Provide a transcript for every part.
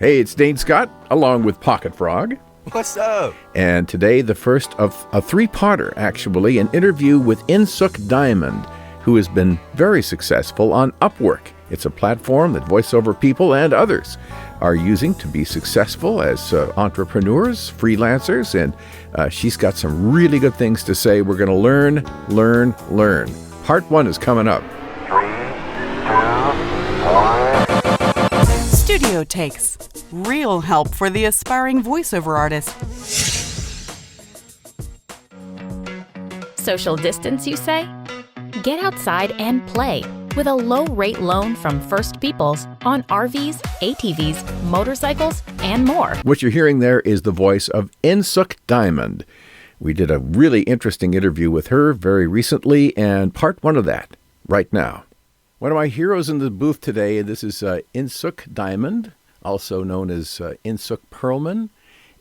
Hey, it's Dane Scott, along with Pocket Frog. What's up? And today, the first of a three-parter, actually, an interview with In-Sook Diamond, who has been very successful on Upwork. It's a platform that voiceover people and others are using to be successful as entrepreneurs, freelancers, and she's got some really good things to say. We're going to learn. Part 1 is coming up. 3, 2, 1. Studio Takes. Real help for the aspiring voiceover artist. Social distance, you say? Get outside and play with a low-rate loan from First Peoples on RVs, ATVs, motorcycles, and more. What you're hearing there is the voice of In-Sook Diamond. We did a really interesting interview with her very recently, and part 1 of that right now. One of my heroes in the booth today, this is In-Sook Diamond, also known as In-Sook Pearlman.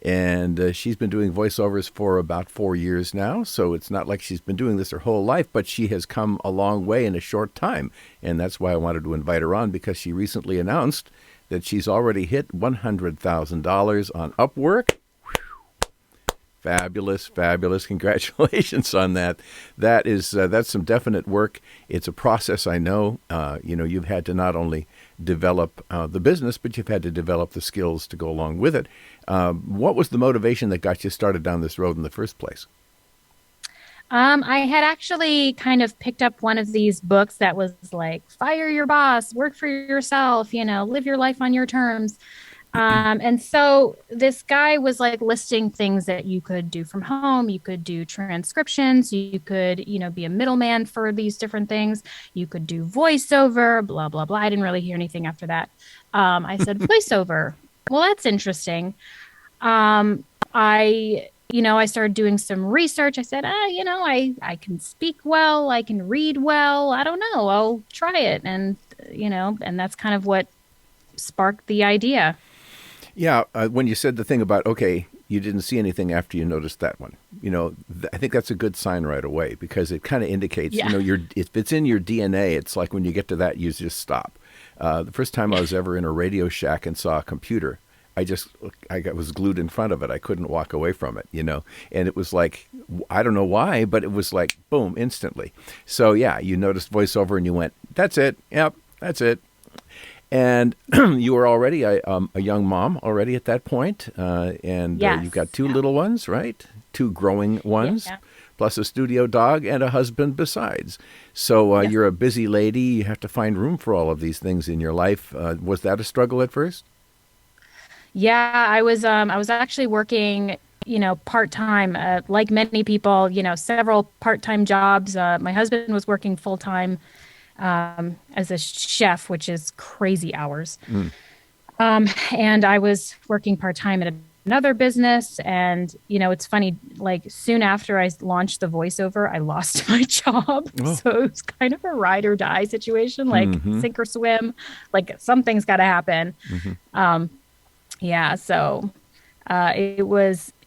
And she's been doing voiceovers for about 4 years now, so it's not like she's been doing this her whole life, but she has come a long way in a short time. And that's why I wanted to invite her on, because she recently announced that she's already hit $100,000 on Upwork. Fabulous. Congratulations on that. That's some definite work. It's a process, I know. You've had to not only develop the business, but you've had to develop the skills to go along with it. What was the motivation that got you started down this road in the first place? I had actually kind of picked up one of these books that was like, fire your boss, work for yourself, live your life on your terms. And so this guy was like listing things that you could do from home. You could do transcriptions. You could, be a middleman for these different things. You could do voiceover, blah, blah, blah. I didn't really hear anything after that. I said, voiceover. Well, that's interesting. I started doing some research. I said, I can speak well. I can read well. I don't know. I'll try it. And that's kind of what sparked the idea. Yeah, when you said the thing about, okay, you didn't see anything after you noticed that one, I think that's a good sign right away, because it kind of indicates, if it's in your DNA, it's like when you get to that, you just stop. The first time I was ever in a Radio Shack and saw a computer, I was glued in front of it. I couldn't walk away from it, and it was like, I don't know why, but it was like, boom, instantly. So yeah, you noticed voiceover and you went, that's it. Yep, that's it. And you were already a young mom already at that point, and yes. You've got 2 little ones, right? 2 growing ones, plus a studio dog and a husband besides. So You're a busy lady. You have to find room for all of these things in your life. Was that a struggle at first? Yeah, I was actually working, part-time, like many people, several part-time jobs. My husband was working full-time as a chef, which is crazy hours. And I was working part-time at another business. And, it's funny, like soon after I launched the voiceover, I lost my job. Oh. So it was kind of a ride or die situation, like sink or swim, like something's got to happen. So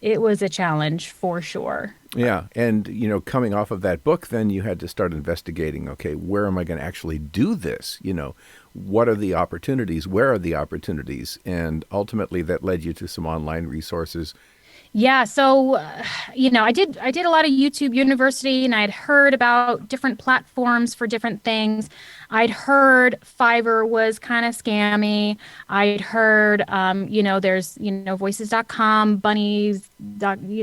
it was a challenge for sure. Yeah. And, coming off of that book, then you had to start investigating, okay, where am I going to actually do this? What are the opportunities? Where are the opportunities? And ultimately that led you to some online resources. Yeah. So, I did a lot of YouTube University, and I'd heard about different platforms for different things. I'd heard Fiverr was kind of scammy. I'd heard, there's, voices.com, bunnies, voiceover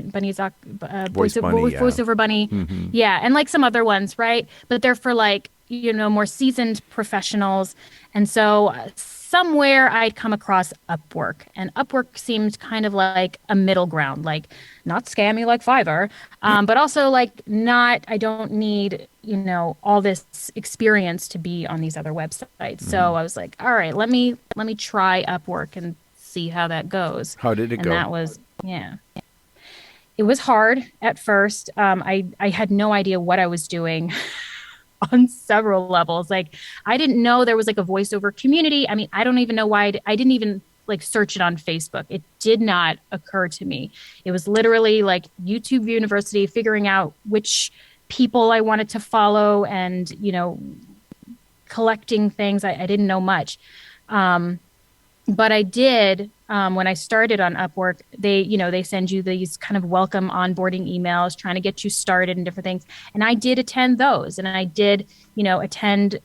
bunny. Mm-hmm. Yeah. And like some other ones, right? But they're for like, more seasoned professionals. And so somewhere I'd come across Upwork, and Upwork seemed kind of like a middle ground, like not scammy like Fiverr, but also like I don't need, all this experience to be on these other websites. So I was like, all right, let me try Upwork and see how that goes. How did it go? And that was, it was hard at first. I had no idea what I was doing. On several levels. Like, I didn't know there was like a voiceover community. I mean, I don't even know why I didn't even like search it on Facebook. It did not occur to me. It was literally like YouTube University, figuring out which people I wanted to follow and, collecting things. I didn't know much. but I did, when I started on Upwork, they send you these kind of welcome onboarding emails trying to get you started and different things. And I did attend those. And I did, attend,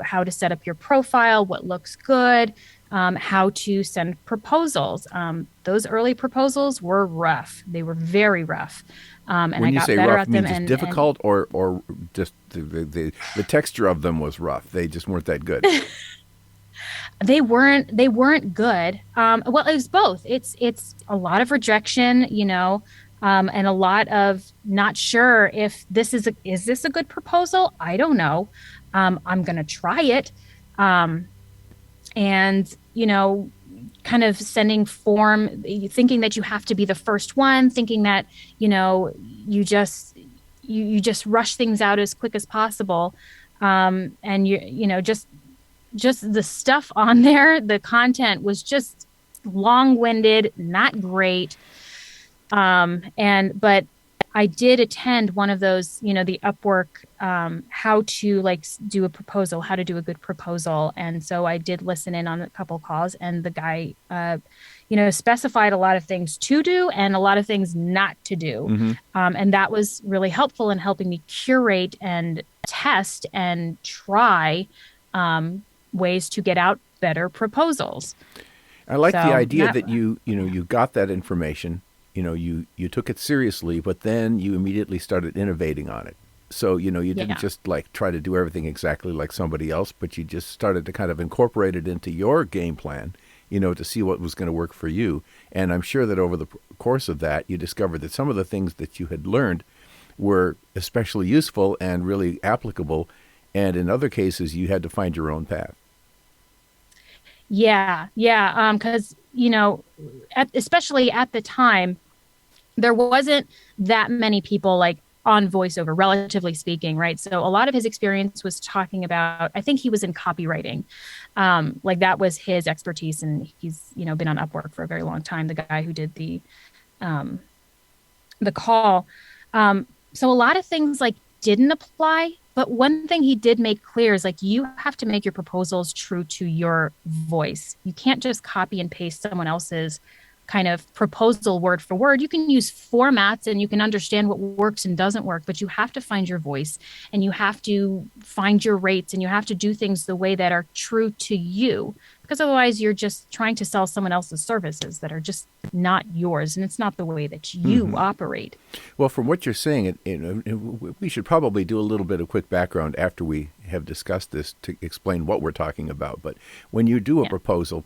how to set up your profile, what looks good, how to send proposals. Those early proposals were rough. They were very rough. And When I you got say better rough, at mean them. just And difficult, or just the texture of them was rough. They just weren't that good. they weren't good. Well, it was both. It's a lot of rejection, and a lot of not sure if is this a good proposal? I don't know. I'm gonna try it. Um, and kind of sending form, thinking that you have to be the first one, thinking that you just you just rush things out as quick as possible. And just the stuff on there, the content was just long-winded, not great. And but I did attend one of those, the Upwork, how to do a proposal, how to do a good proposal. And so I did listen in on a couple calls, and the guy, specified a lot of things to do and a lot of things not to do. Mm-hmm. And that was really helpful in helping me curate and test and try, ways to get out better proposals. I like the So idea that you got that information, you took it seriously, but then you immediately started innovating on it. So, you didn't yeah, just try to do everything exactly like somebody else, but you just started to kind of incorporate it into your game plan, to see what was going to work for you. And I'm sure that over the course of that, you discovered that some of the things that you had learned were especially useful and really applicable. And in other cases, you had to find your own path. yeah. Because especially at the time, there wasn't that many people on voiceover, relatively speaking, right? So a lot of his experience was talking about, I think he was in copywriting. That was his expertise. And he's, been on Upwork for a very long time, the guy who did um, the call. So a lot of things didn't apply. But one thing he did make clear is you have to make your proposals true to your voice. You can't just copy and paste someone else's kind of proposal word for word. You can use formats and you can understand what works and doesn't work, but you have to find your voice, and you have to find your rates, and you have to do things the way that are true to you, because otherwise you're just trying to sell someone else's services that are just not yours, and it's not the way that you Mm-hmm. operate. Well, from what you're saying, we should probably do a little bit of quick background after we have discussed this to explain what we're talking about. But when you do a Yeah. proposal,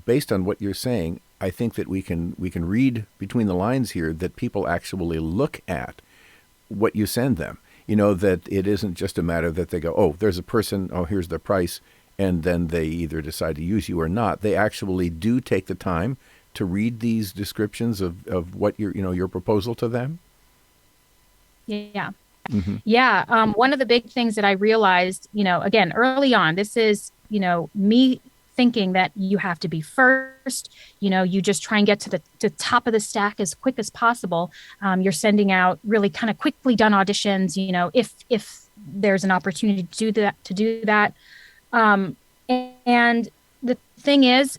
based on what you're saying, I think that we can read between the lines here that people actually look at what you send them. That it isn't just a matter that they go, oh, there's a person, oh, here's the price, and then they either decide to use you or not. They actually do take the time to read these descriptions of what your proposal to them. Yeah. Mm-hmm. Yeah. One of the big things that I realized, again, early on, this is, me thinking that you have to be first, you just try and get to the top of the stack as quick as possible. You're sending out really kind of quickly done auditions, if there's an opportunity to do that. And the thing is,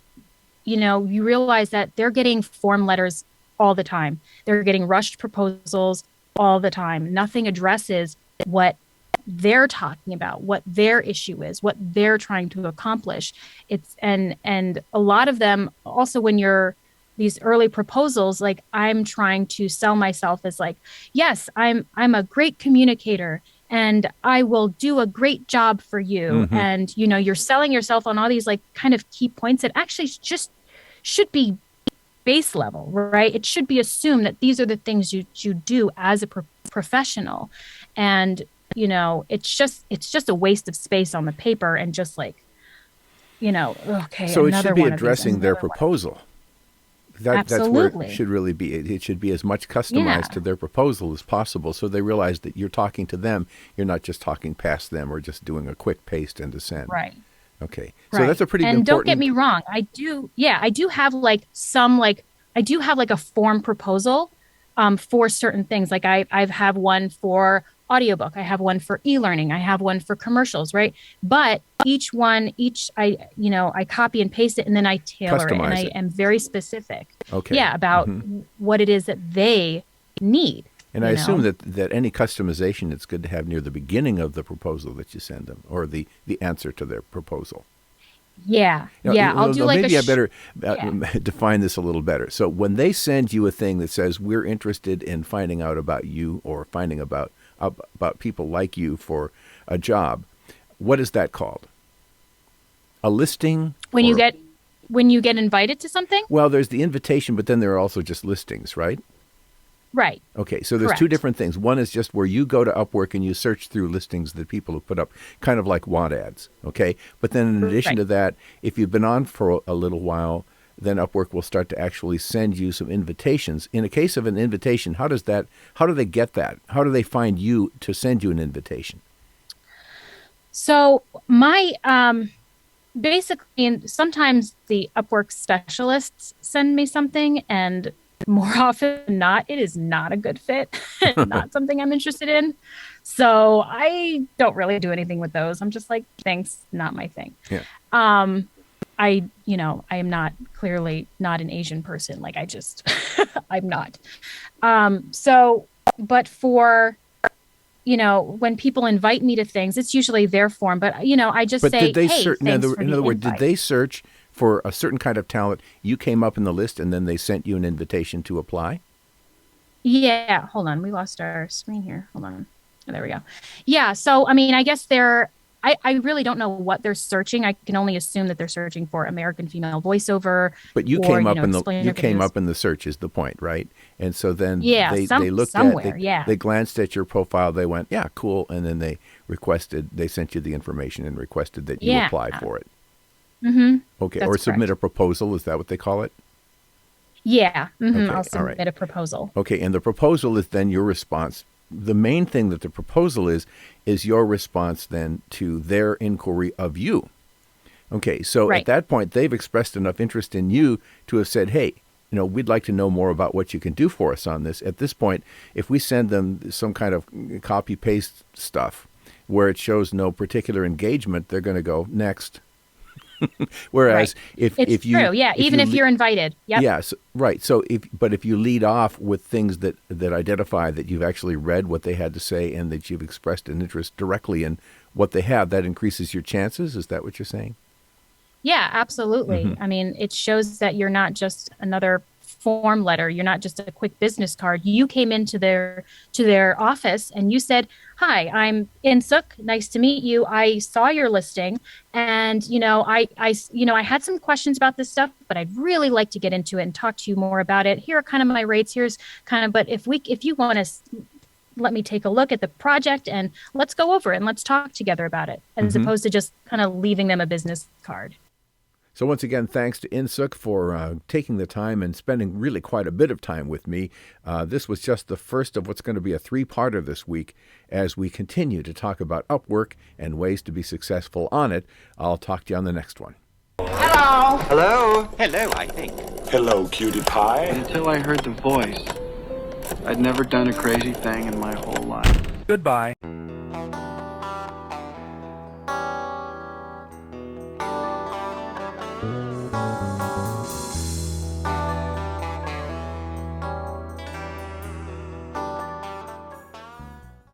you realize that they're getting form letters all the time. They're getting rushed proposals all the time. Nothing addresses what they're talking about, what their issue is, what they're trying to accomplish. And a lot of them also, when you're these early proposals, I'm trying to sell myself as yes, I'm a great communicator and I will do a great job for you. Mm-hmm. And you're selling yourself on all these kind of key points that actually just should be base level, right? It should be assumed that these are the things you do as a professional. And it's just a waste of space on the paper, and just okay, So it another should be one of these, addressing their another one. proposal. That's where it Absolutely. should really be. It should be as much customized Yeah. to their proposal as possible, so they realize that you're talking to them. You're not just talking past them or just doing a quick paste and to send. Right. Okay. So Right. that's a pretty And important. don't get me wrong, I do have I do have a form proposal for certain things. I have one for audiobook. I have one for e-learning. I have one for commercials, right? But I copy and paste it, and then I tailor it, and I am very specific. Okay. Yeah, about what it is that they need. And I assume that any customization it's good to have near the beginning of the proposal that you send them, or the answer to their proposal. Yeah, I'll do like maybe I better define this a little better. So when they send you a thing that says we're interested in finding out about you or finding about people like you for a job, what is that called? A listing? When you get invited to something? Well, there's the invitation, but then there are also just listings, right? Right. Okay, so there's two different things. One is just where you go to Upwork and you search through listings that people have put up, kind of like want ads, okay? But then in addition to that, if you've been on for a little while, then Upwork will start to actually send you some invitations. In a case of an invitation, how do they get that? How do they find you to send you an invitation? So basically, sometimes the Upwork specialists send me something, and more often than not, it is not a good fit, not something I'm interested in. So I don't really do anything with those. I'm just like, thanks, not my thing. Yeah. I am not clearly not an Asian person. Like I'm not. But for, when people invite me to things, it's usually their form. But, I just say, hey, thanks for the invite. In other words, did they search for a certain kind of talent? You came up in the list and then they sent you an invitation to apply? Yeah. Hold on. We lost our screen here. Hold on. Oh, there we go. Yeah. So, I guess I really don't know what they're searching. I can only assume that they're searching for American female voiceover. But you came up in the search is the point, right? And so then they looked they glanced at your profile, they went, yeah, cool, and then they sent you the information and requested that you apply for it. Mm-hmm. Okay, That's or submit correct. a proposal, is that what they call it? Yeah, Okay, I'll submit a proposal. Okay, and the proposal is then your response. The main thing that the proposal is your response then to their inquiry of you. Okay, so at that point, they've expressed enough interest in you to have said, hey, we'd like to know more about what you can do for us on this. At this point, if we send them some kind of copy-paste stuff where it shows no particular engagement, they're going to go, next. Whereas if you even if you're invited, yes, right. So if you lead off with things that identify that you've actually read what they had to say and that you've expressed an interest directly in what they have, that increases your chances. Is that what you're saying? Yeah, absolutely. Mm-hmm. It shows that you're not just another form letter. You're not just a quick business card. You came into their office and you said, "Hi, I'm In-Sook. Nice to meet you. I saw your listing, and I had some questions about this stuff, but I'd really like to get into it and talk to you more about it. Here are kind of my rates. Here's kind of, but if you want to let me take a look at the project and let's go over it and let's talk together about it," as opposed to just kind of leaving them a business card. So once again, thanks to In-Sook for taking the time and spending really quite a bit of time with me. This was just the first of what's going to be a three-parter this week as we continue to talk about Upwork and ways to be successful on it. I'll talk to you on the next one. Hello. Hello. Hello, I think. Hello, cutie pie. Until I heard the voice, I'd never done a crazy thing in my whole life. Goodbye.